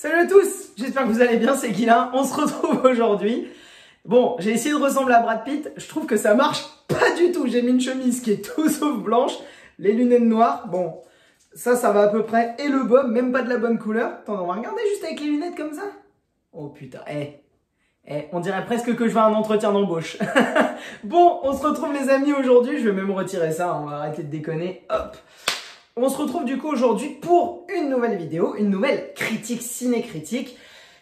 Salut à tous, j'espère que vous allez bien, c'est Guilain, on se retrouve aujourd'hui. Bon, j'ai essayé de ressembler à Brad Pitt, je trouve que ça marche pas du tout. J'ai mis une chemise qui est tout sauf blanche, les lunettes noires, bon, ça va à peu près, et le bob, même pas de la bonne couleur. Attends, on va regarder juste avec les lunettes comme ça. Oh putain, on dirait presque que je vais à un entretien d'embauche. Bon, on se retrouve les amis aujourd'hui, je vais même retirer ça, on va arrêter de déconner, hop. On se retrouve du coup aujourd'hui pour une nouvelle vidéo, une nouvelle critique ciné-critique.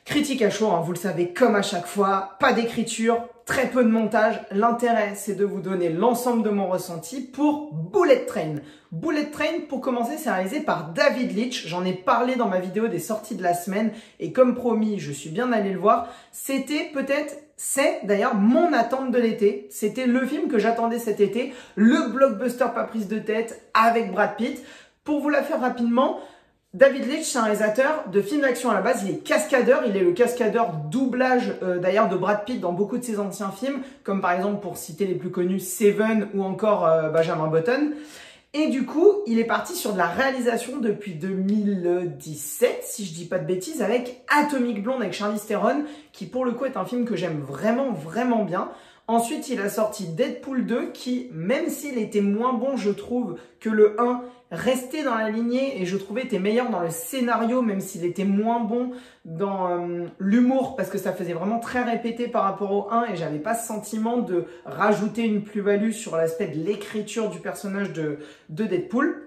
Critique à chaud, hein, vous le savez, comme à chaque fois, pas d'écriture, très peu de montage. L'intérêt, c'est de vous donner l'ensemble de mon ressenti pour Bullet Train. Bullet Train, pour commencer, c'est réalisé par David Leitch. J'en ai parlé dans ma vidéo des sorties de la semaine. Et comme promis, je suis bien allé le voir. C'est d'ailleurs mon attente de l'été. C'était le film que j'attendais cet été. Le blockbuster pas prise de tête avec Brad Pitt. Pour vous la faire rapidement, David Leitch, c'est un réalisateur de films d'action à la base. Il est cascadeur, il est le cascadeur doublage d'ailleurs de Brad Pitt dans beaucoup de ses anciens films, comme par exemple pour citer les plus connus Seven ou encore Benjamin Button. Et du coup, il est parti sur de la réalisation depuis 2017, si je dis pas de bêtises, avec Atomic Blonde avec Charlize Theron, qui pour le coup est un film que j'aime vraiment, vraiment bien. Ensuite, il a sorti Deadpool 2 qui, même s'il était moins bon, je trouve, que le 1, restait dans la lignée et je trouvais était meilleur dans le scénario, même s'il était moins bon dans l'humour, parce que ça faisait vraiment très répété par rapport au 1 et j'avais pas ce sentiment de rajouter une plus-value sur l'aspect de l'écriture du personnage de Deadpool.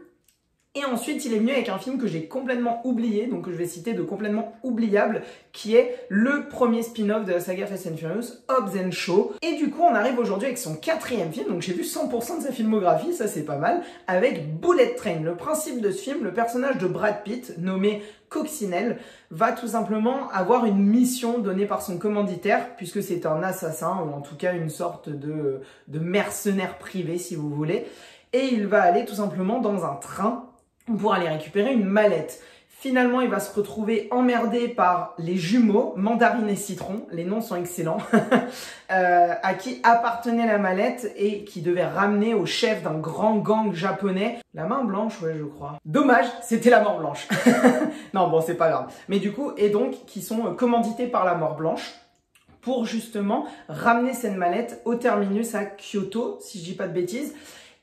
Et ensuite, il est venu avec un film que j'ai complètement oublié, donc que je vais citer de complètement oubliable, qui est le premier spin-off de la saga Fast and Furious, Hobbs & Shaw. Et du coup, on arrive aujourd'hui avec son 4e film, donc j'ai vu 100% de sa filmographie, ça c'est pas mal, avec Bullet Train. Le principe de ce film, le personnage de Brad Pitt, nommé Coccinelle, va tout simplement avoir une mission donnée par son commanditaire, puisque c'est un assassin, ou en tout cas une sorte de mercenaire privé, si vous voulez. Et il va aller tout simplement dans un train pour aller récupérer une mallette. Finalement, il va se retrouver emmerdé par les jumeaux, Mandarine et Citron, les noms sont excellents, à qui appartenait la mallette et qui devait ramener au chef d'un grand gang japonais. La main blanche, ouais, je crois. Dommage, c'était la mort blanche. Non, bon, c'est pas grave. Mais du coup, et donc, qui sont commandités par la mort blanche pour justement ramener cette mallette au terminus à Kyoto, si je dis pas de bêtises.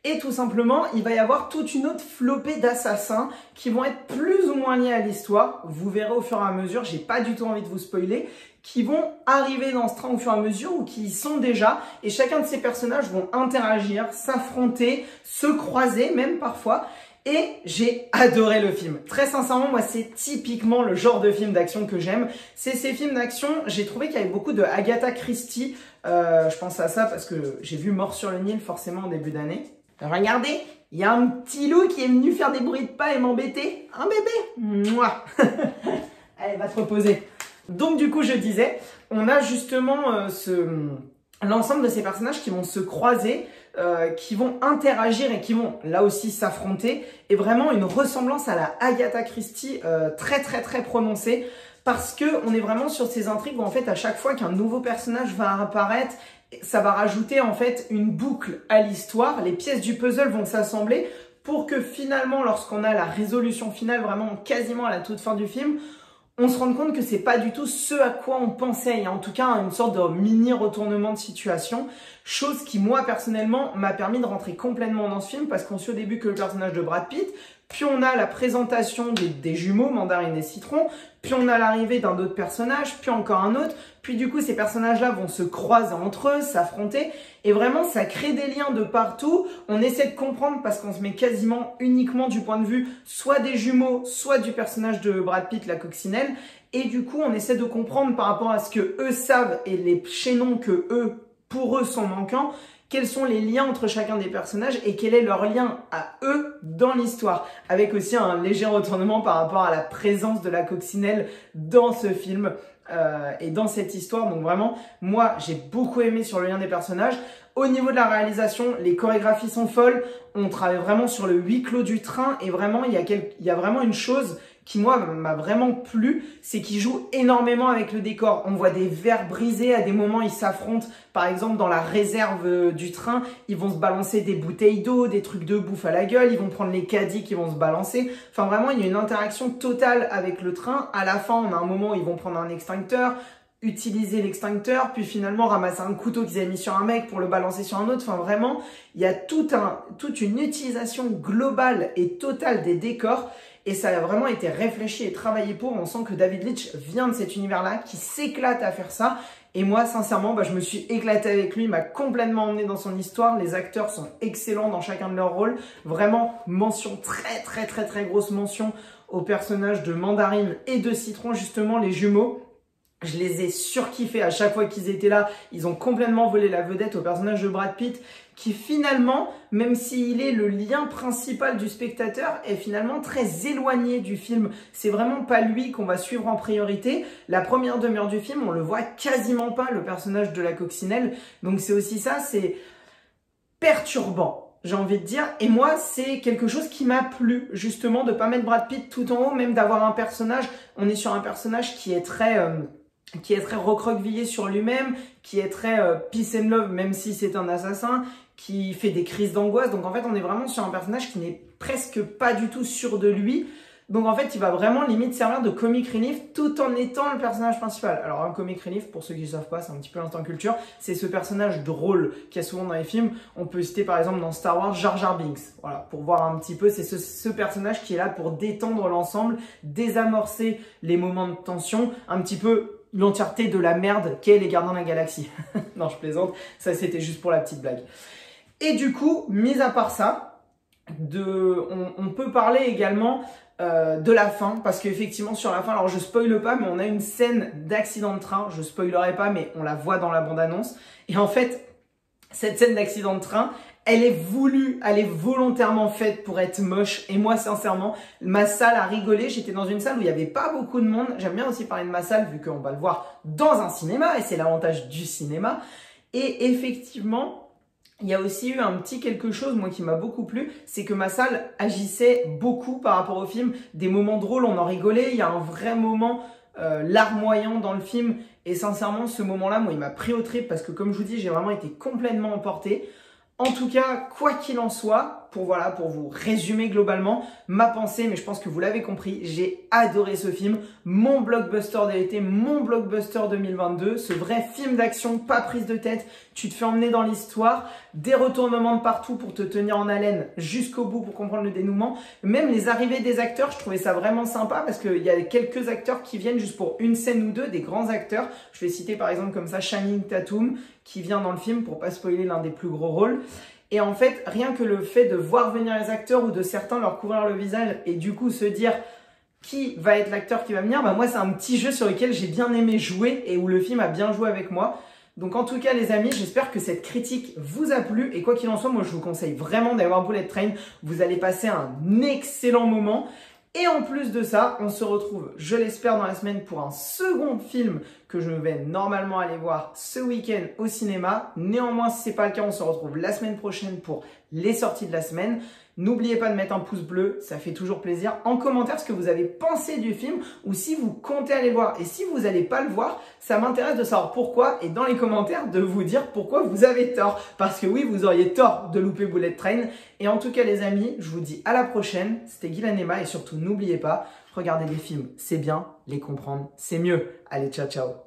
Et tout simplement, il va y avoir toute une autre flopée d'assassins qui vont être plus ou moins liés à l'histoire. Vous verrez au fur et à mesure, j'ai pas du tout envie de vous spoiler, qui vont arriver dans ce train au fur et à mesure ou qui y sont déjà. Et chacun de ces personnages vont interagir, s'affronter, se croiser même parfois. Et j'ai adoré le film. Très sincèrement, moi, c'est typiquement le genre de film d'action que j'aime. C'est ces films d'action, j'ai trouvé qu'il y avait beaucoup de Agatha Christie. Je pense à ça parce que j'ai vu Mort sur le Nil forcément en début d'année. Regardez, il y a un petit loup qui est venu faire des bruits de pas et m'embêter. Un bébé. Mouah. Allez, va te reposer. Donc du coup, je disais, on a justement l'ensemble de ces personnages qui vont se croiser, qui vont interagir et qui vont là aussi s'affronter. Et vraiment une ressemblance à la Agatha Christie très très très prononcée. Parce que on est vraiment sur ces intrigues où en fait à chaque fois qu'un nouveau personnage va apparaître, ça va rajouter en fait une boucle à l'histoire. Les pièces du puzzle vont s'assembler pour que finalement, lorsqu'on a la résolution finale vraiment quasiment à la toute fin du film, on se rende compte que c'est pas du tout ce à quoi on pensait. Il y a en tout cas une sorte de mini retournement de situation, chose qui moi personnellement m'a permis de rentrer complètement dans ce film parce qu'on suit au début que le personnage de Brad Pitt, puis on a la présentation des jumeaux, Mandarine et Citron, puis on a l'arrivée d'un autre personnage, puis encore un autre, puis du coup ces personnages-là vont se croiser entre eux, s'affronter, et vraiment ça crée des liens de partout. On essaie de comprendre parce qu'on se met quasiment uniquement du point de vue soit des jumeaux, soit du personnage de Brad Pitt, la Coccinelle, et du coup on essaie de comprendre par rapport à ce que eux savent et les chaînons que eux, pour eux, sont manquants, quels sont les liens entre chacun des personnages et quel est leur lien à eux dans l'histoire. Avec aussi un léger retournement par rapport à la présence de la Coccinelle dans ce film et dans cette histoire. Donc vraiment, moi, j'ai beaucoup aimé sur le lien des personnages. Au niveau de la réalisation, les chorégraphies sont folles. On travaille vraiment sur le huis clos du train et vraiment, il y a vraiment une chose qui moi m'a vraiment plu, c'est qu'il joue énormément avec le décor. On voit des verres brisés, à des moments ils s'affrontent, par exemple dans la réserve du train, ils vont se balancer des bouteilles d'eau, des trucs de bouffe à la gueule, ils vont prendre les caddies qui vont se balancer. Enfin vraiment il y a une interaction totale avec le train. À la fin on a un moment où ils vont prendre un extincteur, utiliser l'extincteur, puis finalement ramasser un couteau qu'ils avaient mis sur un mec pour le balancer sur un autre. Enfin vraiment, il y a toute une utilisation globale et totale des décors et ça a vraiment été réfléchi et travaillé pour. On sent que David Leitch vient de cet univers-là, qui s'éclate à faire ça. Et moi, sincèrement, je me suis éclaté avec lui, il m'a complètement emmené dans son histoire. Les acteurs sont excellents dans chacun de leurs rôles. Vraiment, mention très grosse mention aux personnages de Mandarine et de Citron, justement, les jumeaux. Je les ai surkiffés à chaque fois qu'ils étaient là. Ils ont complètement volé la vedette au personnage de Brad Pitt qui finalement, même s'il est le lien principal du spectateur, est finalement très éloigné du film. C'est vraiment pas lui qu'on va suivre en priorité. La première demi-heure du film, on le voit quasiment pas, le personnage de la coccinelle. Donc c'est aussi ça, c'est perturbant, j'ai envie de dire. Et moi, c'est quelque chose qui m'a plu, justement, de pas mettre Brad Pitt tout en haut, même d'avoir un personnage. On est sur un personnage qui est très recroquevillé sur lui-même, qui est très peace and love, même si c'est un assassin, qui fait des crises d'angoisse. Donc en fait, on est vraiment sur un personnage qui n'est presque pas du tout sûr de lui. Donc en fait, il va vraiment limite servir de comic relief tout en étant le personnage principal. Alors un comic relief, pour ceux qui ne savent pas, c'est un petit peu l'instant culture, c'est ce personnage drôle qu'il y a souvent dans les films. On peut citer par exemple dans Star Wars Jar Jar Binks. Voilà, pour voir un petit peu, c'est ce personnage qui est là pour détendre l'ensemble, désamorcer les moments de tension, un petit peu l'entièreté de la merde qu'est les Gardiens de la Galaxie. Non, je plaisante, ça c'était juste pour la petite blague. Et du coup, mis à part ça, on peut parler également de la fin, parce qu'effectivement sur la fin, alors je spoile pas, mais on a une scène d'accident de train, je spoilerai pas, mais on la voit dans la bande-annonce, et en fait, cette scène d'accident de train, elle est voulue, elle est volontairement faite pour être moche. Et moi, sincèrement, ma salle a rigolé. J'étais dans une salle où il n'y avait pas beaucoup de monde. J'aime bien aussi parler de ma salle vu qu'on va le voir dans un cinéma et c'est l'avantage du cinéma. Et effectivement, il y a aussi eu un petit quelque chose, moi, qui m'a beaucoup plu. C'est que ma salle agissait beaucoup par rapport au film. Des moments drôles, on en rigolait. Il y a un vrai moment larmoyant dans le film. Et sincèrement, ce moment-là, moi, il m'a pris au trip parce que, comme je vous dis, j'ai vraiment été complètement emporté. En tout cas, quoi qu'il en soit, pour vous résumer globalement ma pensée, mais je pense que vous l'avez compris, j'ai adoré ce film, mon blockbuster de l'été, mon blockbuster 2022, ce vrai film d'action, pas prise de tête, tu te fais emmener dans l'histoire, des retournements de partout pour te tenir en haleine jusqu'au bout pour comprendre le dénouement, même les arrivées des acteurs, je trouvais ça vraiment sympa parce qu'il y a quelques acteurs qui viennent juste pour une scène ou deux, des grands acteurs, je vais citer par exemple comme ça Channing Tatum qui vient dans le film pour pas spoiler l'un des plus gros rôles. Et en fait, rien que le fait de voir venir les acteurs ou de certains leur couvrir le visage et du coup se dire qui va être l'acteur qui va venir, moi c'est un petit jeu sur lequel j'ai bien aimé jouer et où le film a bien joué avec moi. Donc en tout cas les amis, j'espère que cette critique vous a plu et quoi qu'il en soit, moi je vous conseille vraiment d'aller voir Bullet Train. Vous allez passer un excellent moment. Et en plus de ça, on se retrouve, je l'espère, dans la semaine pour un second film que je vais normalement aller voir ce week-end au cinéma. Néanmoins, si ce n'est pas le cas, on se retrouve la semaine prochaine pour les sorties de la semaine. N'oubliez pas de mettre un pouce bleu, ça fait toujours plaisir. En commentaire ce que vous avez pensé du film ou si vous comptez aller le voir. Et si vous n'allez pas le voir, ça m'intéresse de savoir pourquoi et dans les commentaires de vous dire pourquoi vous avez tort. Parce que oui, vous auriez tort de louper Bullet Train. Et en tout cas les amis, je vous dis à la prochaine. C'était Guylaine Emma et surtout n'oubliez pas, regarder des films c'est bien, les comprendre c'est mieux. Allez, ciao ciao.